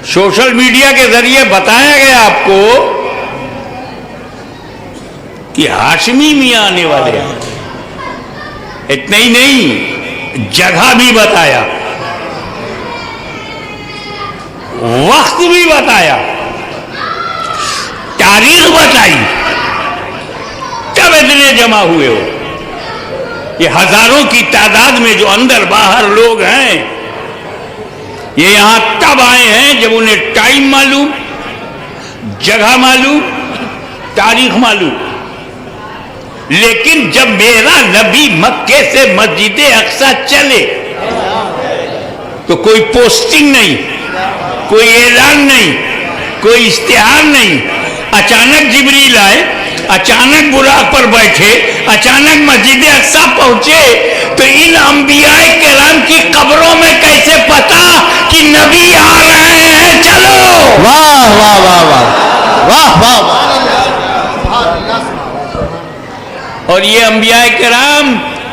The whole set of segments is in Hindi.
सोशल मीडिया के जरिए बताया गया आपको कि हाशमी मियां आने वाले हैं। इतना ही नहीं, जगह भी बताया, वक्त भी बताया, तारीख बताई, तब इतने जमा हुए हो। ये हजारों की तादाद में जो अंदर बाहर लोग हैं, ये यहां तब आए हैं जब उन्हें टाइम मालूम, जगह मालूम, तारीख मालूम। लेकिन जब मेरा नबी मक्के से मस्जिद अक्सा चले तो कोई पोस्टिंग नहीं, कोई ऐलान नहीं, कोई इश्तिहार नहीं। अचानक जिब्रील आए, अचानक बुराक पर बैठे, अचानक मस्जिद अक्सा पहुंचे, तो इन अंबियाए किराम की कब्रों में कैसे पता कि नबी आ रहे हैं? चलो। वाह वाह वाह वाह वाह वाह वाह। और ये अंबियाए किराम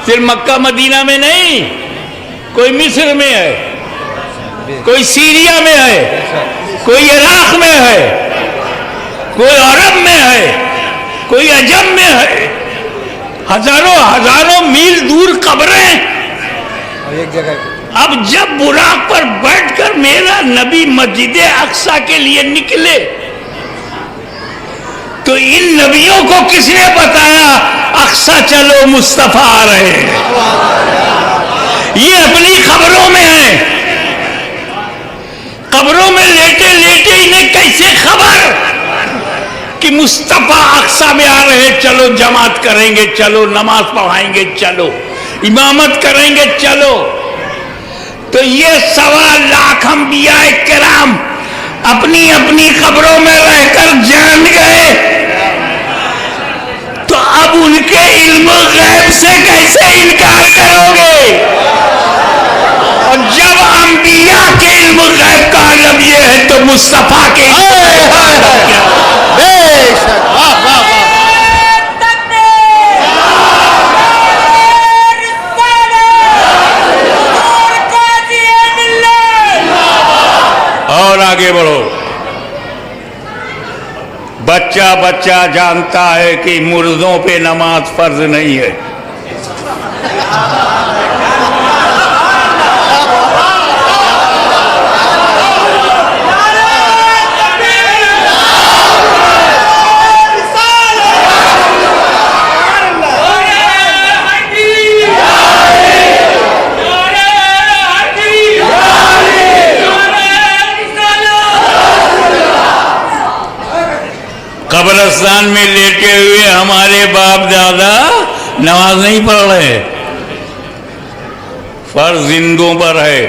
सिर्फ मक्का मदीना में नहीं, कोई मिस्र में है, कोई सीरिया में है, कोई इराक में है, कोई अरब में है, कोई अजम में है। हजारों हजारों मील दूर कब्रें, एक जगह। अब जब बुराक पर बैठकर मेरा नबी मस्जिद अक्सा के लिए निकले तो इन नबियों को किसने बताया अक्सा चलो मुस्तफा आ रहे हैं? ये अपनी खबरों में है। कब्रों में लेटे लेटे इन्हें कैसे खबर कि मुस्तफा अक्सा में आ रहे? चलो जमात करेंगे, चलो नमाज पढ़ाएंगे, चलो इमामत करेंगे, चलो। तो ये 1.25 लाख अंबियाए किराम अपनी अपनी खबरों में रहकर जान गए, तो अब उनके इल्म गैब से कैसे इनकार करोगे? और जब अंबिया के इल्म गैब का आलम ये है तो मुस्तफा के बेशक। वाह वाह वाह। और आगे बढ़ो। बच्चा बच्चा जानता है कि मुर्दों पे नमाज फर्ज नहीं है। कब्रिस्तान में लेटे हुए हमारे बाप दादा नमाज नहीं पढ़ रहे, फर्ज जिंदों पर है।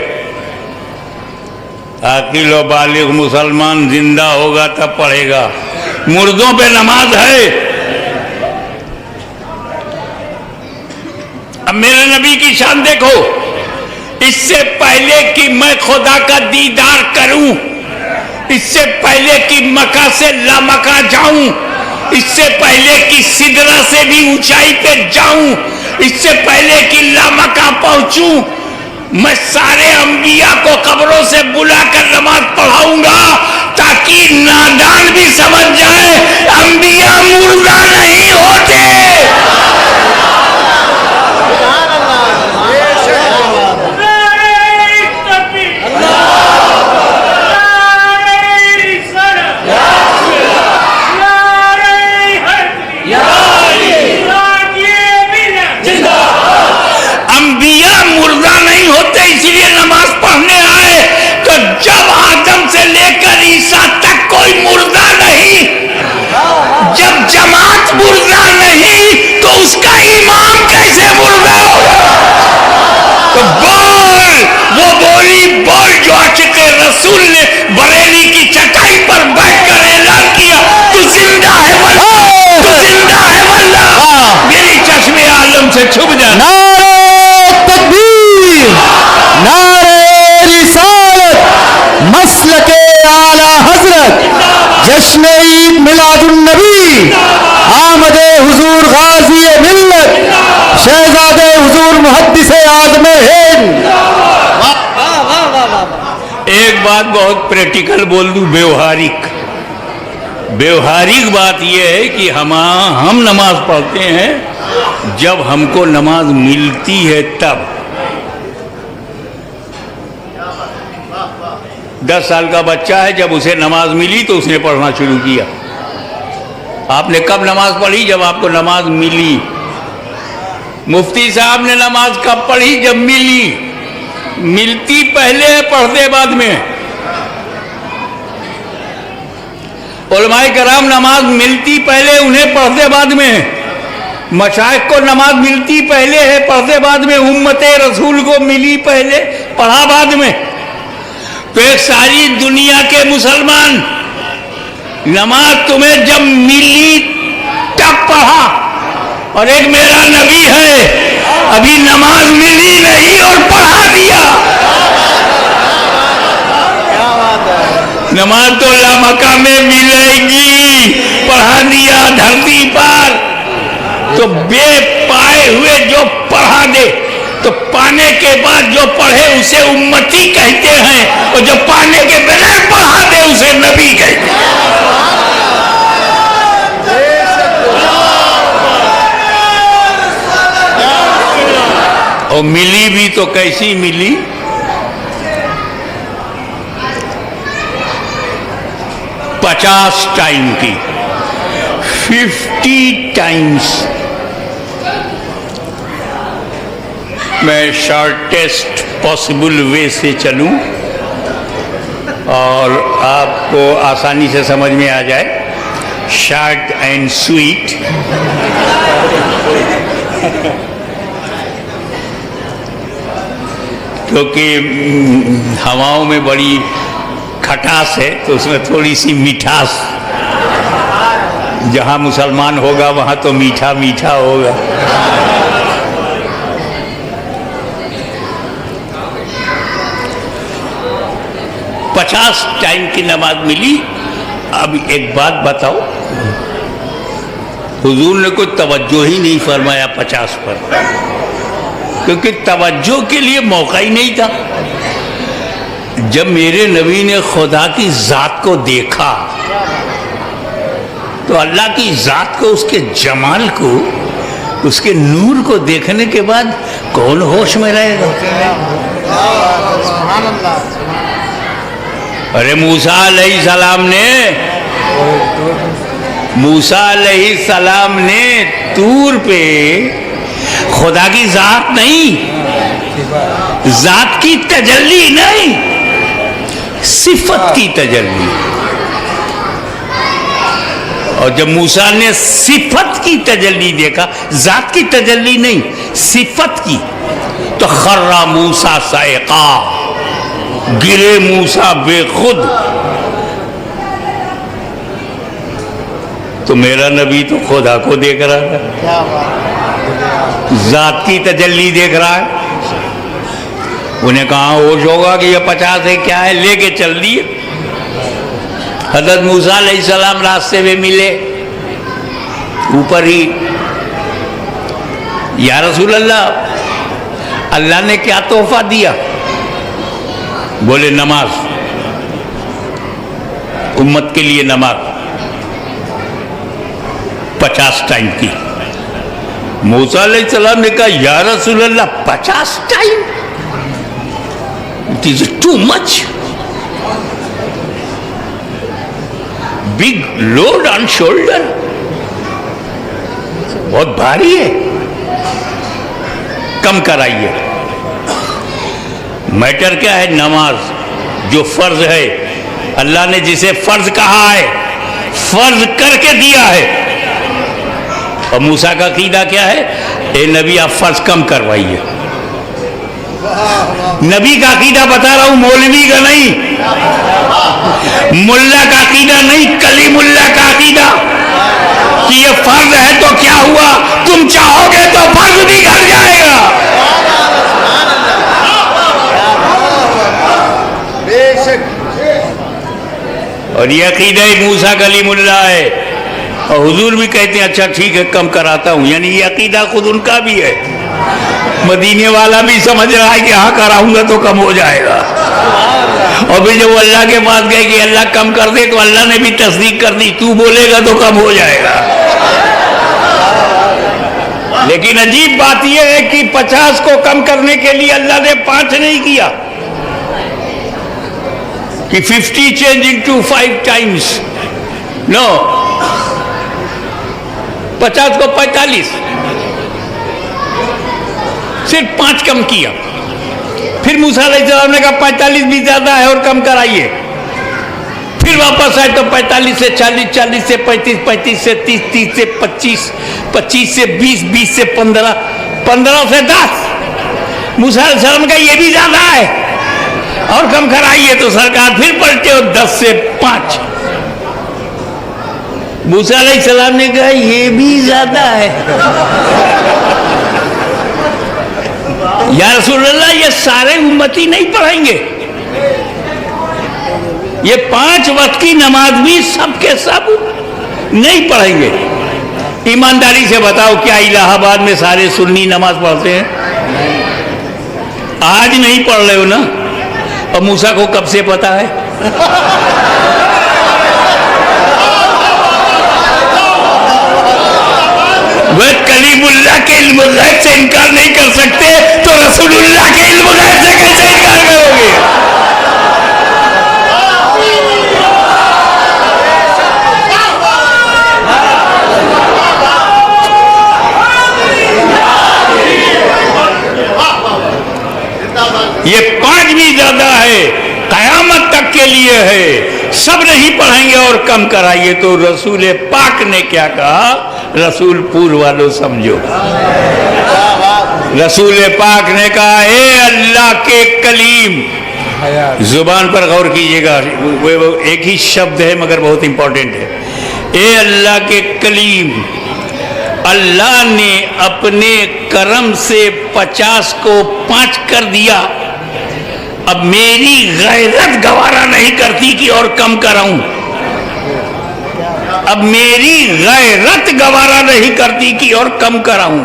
आकिल और बालिग मुसलमान जिंदा होगा तब पढ़ेगा, मुर्दों पे नमाज है। अब मेरे नबी की शान देखो, इससे पहले कि मैं खुदा का दीदार करूं, इससे पहले कि मक्का से लामक्का जाऊं, इससे पहले कि सिदरा से भी ऊंचाई पे जाऊं, इससे पहले कि लामक्का पहुंचूं, मैं सारे अंबिया को कब्रों से बुलाकर नमाज पढ़ाऊंगा ताकि नादान भी समझ जाए अंबिया मुर्दा नहीं होते। इसलिए नमाज पढ़ने आए तो जब आदम से लेकर ईसा तक कोई मुर्दा नहीं, जब जमात मुर्दा नहीं तो उसका इमाम कैसे मुर्दा होगा? तो बोल, वो बोली बोल जो आशिक़ रसूल ने बरेली की चटाई पर बैठकर ऐलान किया, तू जिंदा है वल्लाह, तू जिंदा है वल्लाह, मेरी चश्मे आलम से छुप जाना। नारे रिसालत, मसलके आला हजरत, जश्न ईद मिलादुन नबी, आमदे हुजूर गाजी मिल्लत, शहजादे हुजूर मुहद्दिस आज़म हिंद। एक एक बात बहुत प्रैक्टिकल बोल दूं, व्यवहारिक बात यह है कि हम नमाज पढ़ते हैं जब हमको नमाज मिलती है तब। 10 साल का बच्चा है, जब उसे नमाज मिली तो उसने पढ़ना शुरू किया। आपने कब नमाज पढ़ी? जब आपको नमाज मिली। मुफ्ती साहब ने नमाज कब पढ़ी? जब मिली। मिलती पहले है, पढ़ते बाद में। उलमाए कराम नमाज मिलती पहले, उन्हें पढ़ते बाद में। मशाइख को नमाज मिलती पहले है, पढ़ते बाद में। उम्मते रसूल को मिली पहले, पढ़ा बाद में। तो एक सारी दुनिया के मुसलमान, नमाज तुम्हें जब मिली तब पढ़ा, और एक मेरा नबी है अभी नमाज मिली नहीं और पढ़ा दिया। नमाज तो लामका में मिलेगी, पढ़ा दिया धरती पर। तो बेपाए हुए जो पढ़ा दे, तो पाने के बाद जो पढ़े उसे उम्मती कहते हैं, और जो पाने के बगैर पढ़ा दे उसे नबी कहते हैं। और मिली भी तो कैसी मिली? पचास टाइम की, 50 टाइम्स। मैं शॉर्टेस्ट पॉसिबल वे से चलूं और आपको आसानी से समझ में आ जाए, शॉर्ट एंड स्वीट। क्योंकि हवाओं में बड़ी खटास है, तो उसमें थोड़ी सी मिठास। जहाँ मुसलमान होगा वहाँ तो मीठा मीठा होगा। पचास टाइम की नमाज मिली। अब एक बात बताओ, हुजूर ने कोई तवज्जो ही नहीं फरमाया 50 पर, क्योंकि तवज्जो के लिए मौका ही नहीं था। जब मेरे नबी ने खुदा की जात को देखा, तो अल्लाह की जात को, उसके जमाल को, उसके नूर को देखने के बाद कौन होश में रहेगा? अरे मूसा अलैहिस्सलाम ने तूर पे खुदा की जात नहीं, जात की तजल्ली नहीं, सिफत की तजल्ली। और जब मूसा ने सिफत की तजल्ली देखा, जात की तजल्ली नहीं, सिफत की, तो खर्रा मूसा साइका, गिरे मूसा बेखुद। तो मेरा नबी तो खुदा को देख रहा था, जात की तजल्ली देख रहा है। उन्हें कहा होश होगा कि ये 50 है, क्या है, लेके चल दिए। हज़रत मूसा अलैहिस्सलाम रास्ते में मिले, ऊपर ही, या रसूल अल्लाह, अल्लाह ने क्या तोहफा दिया? बोले नमाज, उम्मत के लिए नमाज 50 टाइम की। मूसा अलैहिस्सलाम ने कहा, या रसूल अल्लाह 50 time? It is too much, big load on shoulder, बहुत भारी है, कम कराइए। मैटर क्या है? नमाज जो फर्ज है, अल्लाह ने जिसे फर्ज कहा है, फर्ज करके दिया है। और मूसा का अकीदा क्या है? ए नबी, आप फर्ज कम करवाइए। नबी का अकीदा बता रहा हूं, मौलवी का नहीं, मुल्ला का अकीदा नहीं, कलीमुल्ला का अकीदा, कि ये फर्ज है तो क्या हुआ, तुम चाहोगे तो फर्ज भी कर जाएगा। और ये अकीदा मूसा कलीमुल्ला है। और हुजूर भी कहते हैं अच्छा ठीक है कम कराता हूं, यानी ये अकीदा खुद उनका भी है। मदीने वाला भी समझ रहा है कि हाँ कराऊंगा तो कम हो जाएगा। और फिर जब अल्लाह के पास गए कि अल्लाह कम कर दे, तो अल्लाह ने भी तस्दीक कर दी, तू बोलेगा तो कम हो जाएगा। लेकिन अजीब बात यह है कि 50 को कम करने के लिए अल्लाह ने 5 नहीं किया कि 50 चेंज इनटू 5 टाइम्स, नो, 50 को 45, सिर्फ 5 कम किया। फिर मूसा अलैहिस्सलाम ने कहा 45 भी ज्यादा है और कम कराइए। फिर वापस आए तो 45 से 40, 40 से 35, 35 से 30, 30 से 25, 25 से 20, 20 से 15, 15 से 10। मूसा अलैहिस्सलाम का ये भी ज्यादा है और कम कराइए। तो सरकार फिर पलटे और 10 से 5। मूसा अलैहिस्सलाम ने कहा ये भी ज्यादा है। या रसूलल्लाह, ये सारे उम्मती नहीं पढ़ेंगे, ये 5 वक्त की नमाज भी सबके सब नहीं पढ़ेंगे। ईमानदारी से बताओ, क्या इलाहाबाद में सारे सुन्नी नमाज पढ़ते हैं? आज नहीं पढ़ रहे हो ना, और मूसा को कब से पता है? वह कलीमुल्लाह के इल्म गैब से इनकार नहीं कर सकते, तो रसूलुल्लाह के इल्म गैब से कैसे इनकार करोगे? ये 5 भी ज्यादा है, कयामत तक के लिए है, सब नहीं पढ़ेंगे और कम कराइए। तो रसूल पाक ने क्या कहा? रसूल पूर्व वालों समझो, रसूल पाक ने कहा ए अल्लाह के कलीम, जुबान पर गौर कीजिएगा, वो एक ही शब्द है मगर बहुत इंपॉर्टेंट है। ए अल्लाह के कलीम, अल्लाह ने अपने करम से 50 को 5 कर दिया। अब मेरी गैरत गवारा नहीं करती कि और कम कराऊं। अब मेरी गैरत गवारा नहीं करती कि और कम कराऊं।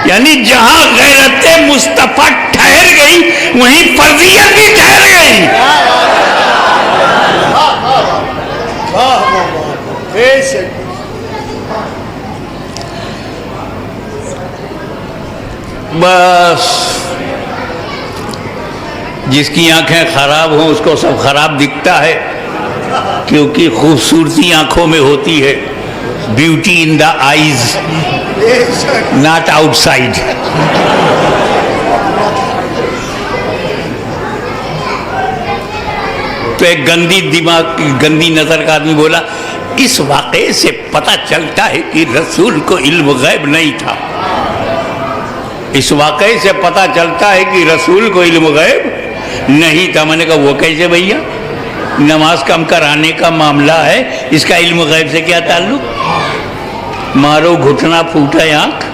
यानी जहां गैरत मुस्तफा ठहर गई, वहीं फर्जियत भी ठहर गई। बस जिसकी आंखें खराब हों उसको सब खराब दिखता है, क्योंकि खूबसूरती आंखों में होती है। Beauty in the eyes, not outside. तो एक गंदी दिमाग, गंदी नजर का आदमी बोला, इस वाक़े से पता चलता है कि रसूल को इल्म गैब नहीं था। इस वाक़े से पता चलता है कि रसूल को इल्म गैब नहीं था। मैंने कहा वो कैसे भैया? नमाज कम कराने का मामला है, इसका इल्म गैब से क्या ताल्लुक? मारो घुटना फूटे आंख।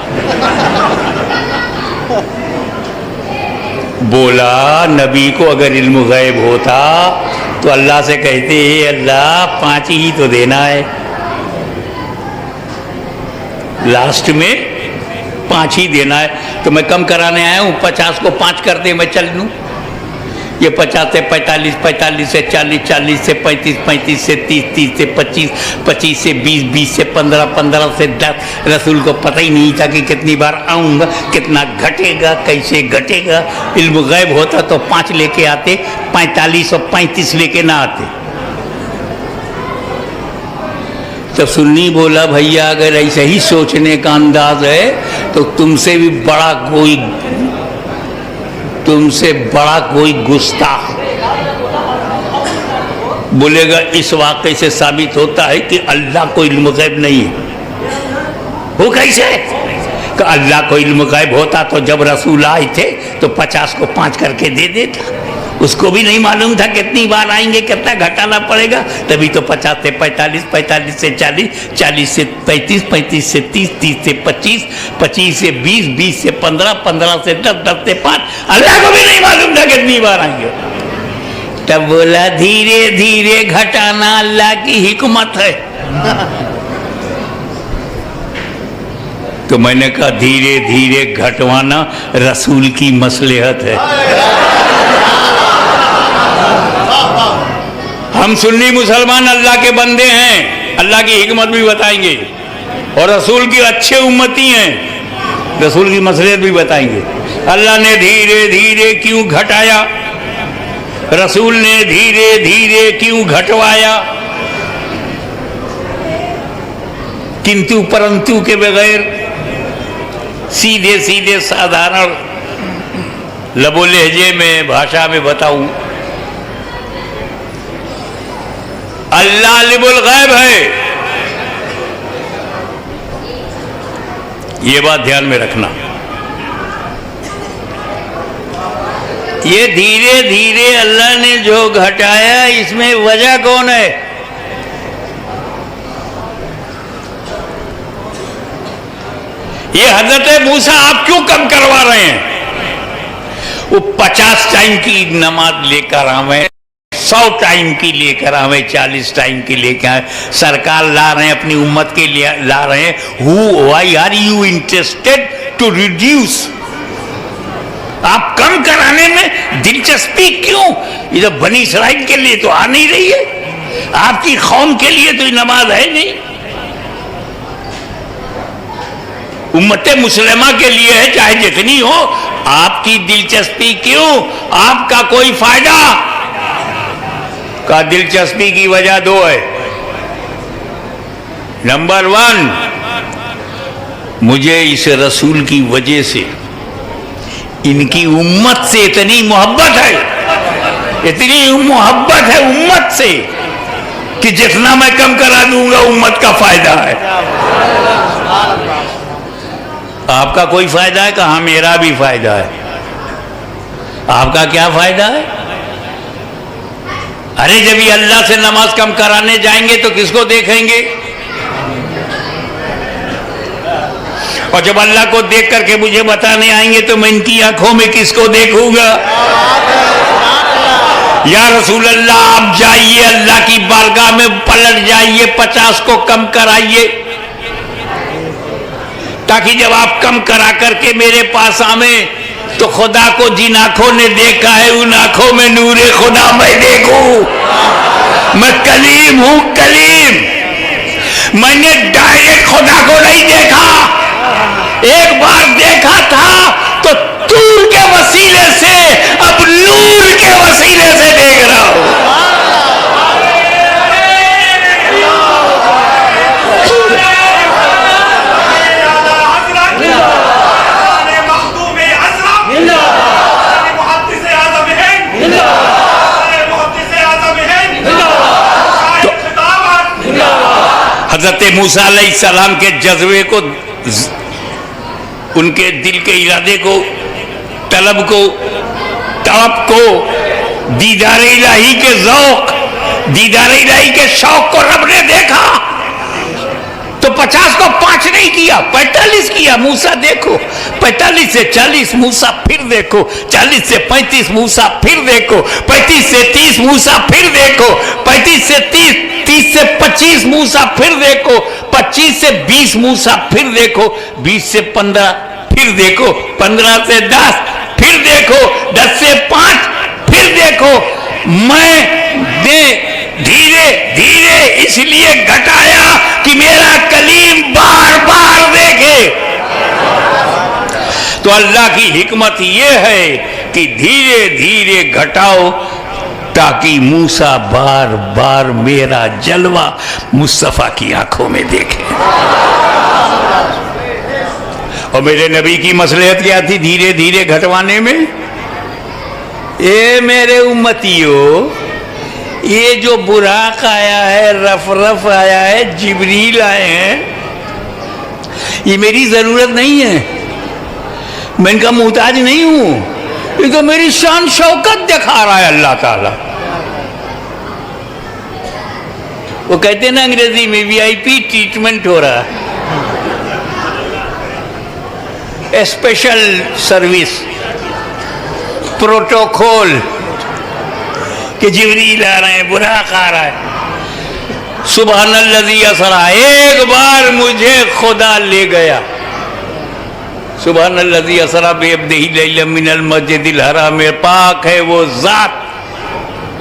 बोला नबी को अगर इल्म गैब होता तो अल्लाह से कहते अल्लाह 5 ही तो देना है, लास्ट में 5 ही देना है, तो मैं कम कराने आया हूँ, 50 को 5 कर दे मैं चल लूँ। ये 50 से 45, 45 से 40, 40 से 35, 35 से 30, 30 से 25, 25 से 20, 20 से 15, 15 से 10। रसूल को पता ही नहीं था कि कितनी बार आऊँगा, कितना घटेगा, कैसे घटेगा। इल्म गैब होता तो 5 लेके आते, 45 और 35 लेके ना आते। तो सुन्नी बोला भैया अगर ऐसे ही सोचने का अंदाज है तो तुमसे बड़ा कोई गुस्ताख बोलेगा इस वाक़े से साबित होता है कि अल्लाह को इल्म गैब नहीं है। वो कैसे? कि अल्लाह को इल्म गैब होता तो जब रसूल आए थे तो 50 को 5 करके दे देता। उसको भी नहीं मालूम था कितनी बार आएंगे, कितना घटाना पड़ेगा। तभी तो 50 से 45, 45 से 40, 40 से 35, 35 से 30, 30 से 25, 25 से 20, 20 से 15, 15 से 10, 10 से 5। अल्लाह को भी नहीं मालूम था कितनी बार आएंगे। तब बोला धीरे धीरे घटाना अल्लाह की हिकमत है। तो मैंने कहा धीरे धीरे घटवाना रसूल की मसलहत है। हम सुन्नी मुसलमान अल्लाह के बंदे हैं, अल्लाह की हिकमत भी बताएंगे और रसूल की अच्छे उम्मती हैं, रसूल की मसलहत भी बताएंगे। अल्लाह ने धीरे धीरे क्यों घटाया, रसूल ने धीरे धीरे क्यों घटवाया, किंतु परंतु के बगैर सीधे सीधे साधारण लबो लहजे में भाषा में बताऊं, अल्लाह अलिमुल गैब है, ये बात ध्यान में रखना। ये धीरे धीरे अल्लाह ने जो घटाया इसमें वजह कौन है? ये हजरत मूसा आप क्यों कम करवा रहे हैं? वो 50 टाइम की नमाज लेकर आवे, 100 टाइम की लेकर आवे, 40 टाइम की लेकर आए, सरकार ला रहे हैं, अपनी उम्मत के लिए ला रहे हैं। Why are you interested to reduce? आप कम कराने में दिलचस्पी क्यों? ये तो बनी इसराइल के लिए तो आ नहीं रही है, आपकी कौम के लिए तो ये नमाज है नहीं, उम्मते मुसलमा के लिए है, चाहे जितनी हो। आपकी दिलचस्पी क्यों? आपका कोई फायदा? का दिलचस्पी की वजह दो है। नंबर 1, मुझे इस रसूल की वजह से इनकी उम्मत से इतनी मोहब्बत है, इतनी मोहब्बत है उम्मत से कि जितना मैं कम करा दूंगा उम्मत का फायदा है। आपका कोई फायदा है? कहा मेरा भी फायदा है। आपका क्या फायदा है? अरे जब ये अल्लाह से नमाज कम कराने जाएंगे तो किसको देखेंगे? और जब अल्लाह को देख करके मुझे बताने आएंगे तो मैं इनकी आंखों में किसको देखूंगा? या रसूल अल्लाह आप जाइए अल्लाह की बारगाह में, पलट जाइए, 50 को कम कराइए, ताकि जब आप कम करा करके मेरे पास आवे तो खुदा को जिन आंखों ने देखा है उन आंखों में नूरे खुदा मैं देखूं। मैं कलीम हूं, कलीम। मैंने डायरेक्ट खुदा को नहीं देखा, एक बार देखा था तो तूर के वसीले से, अब नूर के वसीले से देख रहा हूं। हजरत मूसा अलैहिस्सलाम के जज्बे को, उनके दिल के इरादे को, तलब को, तड़प को, दीदार इलाही के ज़ौक़, दीदार इलाही के शौक को रब ने देखा तो 50 को 5 नहीं किया, 45 किया। मूसा देखो, 45 से 40 मूसा फिर देखो, 40 से 35 मूसा फिर देखो, 35 से 30 मूसा फिर देखो, 35 से 30, 30 से 25 मूसा फिर देखो, 25 से 20 मूसा फिर देखो, 20 से 15 फिर देखो, 15 से 10 फिर देखो, 10 से 5 फिर देखो। मैं धीरे धीरे इसलिए घटाया कि मेरा कलीम बार बार देखे। तो अल्लाह की हिकमत यह है कि धीरे धीरे घटाओ ताकि मूसा बार बार मेरा जलवा मुस्तफा की आंखों में देखे। और मेरे नबी की मसलहत क्या थी धीरे धीरे घटवाने में? ए मेरे उम्मतियों, ये जो बुराक आया है, रफ रफ आया है, जिब्रील आए हैं, ये मेरी जरूरत नहीं है, मैं इनका मुहताज नहीं हूं, ये तो मेरी शान शौकत दिखा रहा है अल्लाह ताला। वो कहते हैं ना अंग्रेजी में वीआईपी ट्रीटमेंट हो रहा है, स्पेशल सर्विस, प्रोटोकॉल कि जिब्रील आ रहे हैं, बुराक आ रहा है। सुबहानल्लज़ी असरा, एक बार मुझे खुदा ले गया, सुबहानल्लज़ी असरा बिअब्दिही लैलन मिनल मस्जिदिल हराम, पाक है वो जात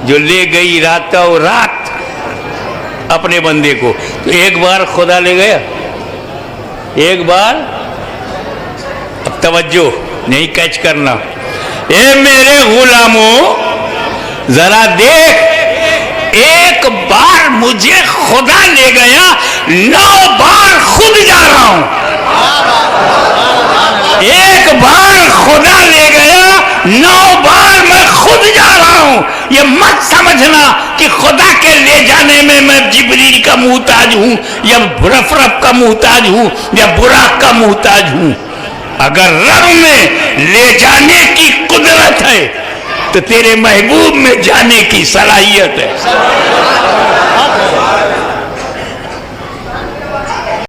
जो ले गई रातों रात अपने बंदे को। तो एक बार खुदा ले गया, एक बार। अब तवज्जो नहीं कैच करना। ए मेरे गुलामों जरा देख, एक बार मुझे खुदा ले गया, 9 बार खुद जा रहा हूं। एक बार खुदा ले गया, 9 बार मैं खुद जा रहा हूं। ये मत समझना कि खुदा के ले जाने में मैं जिब्रील का मुहताज हूं या रफ का मुहताज हूं या बुराक का मुहताज हूं। अगर रब में ले जाने की कुदरत है तो तेरे महबूब में जाने की सलाहियत है।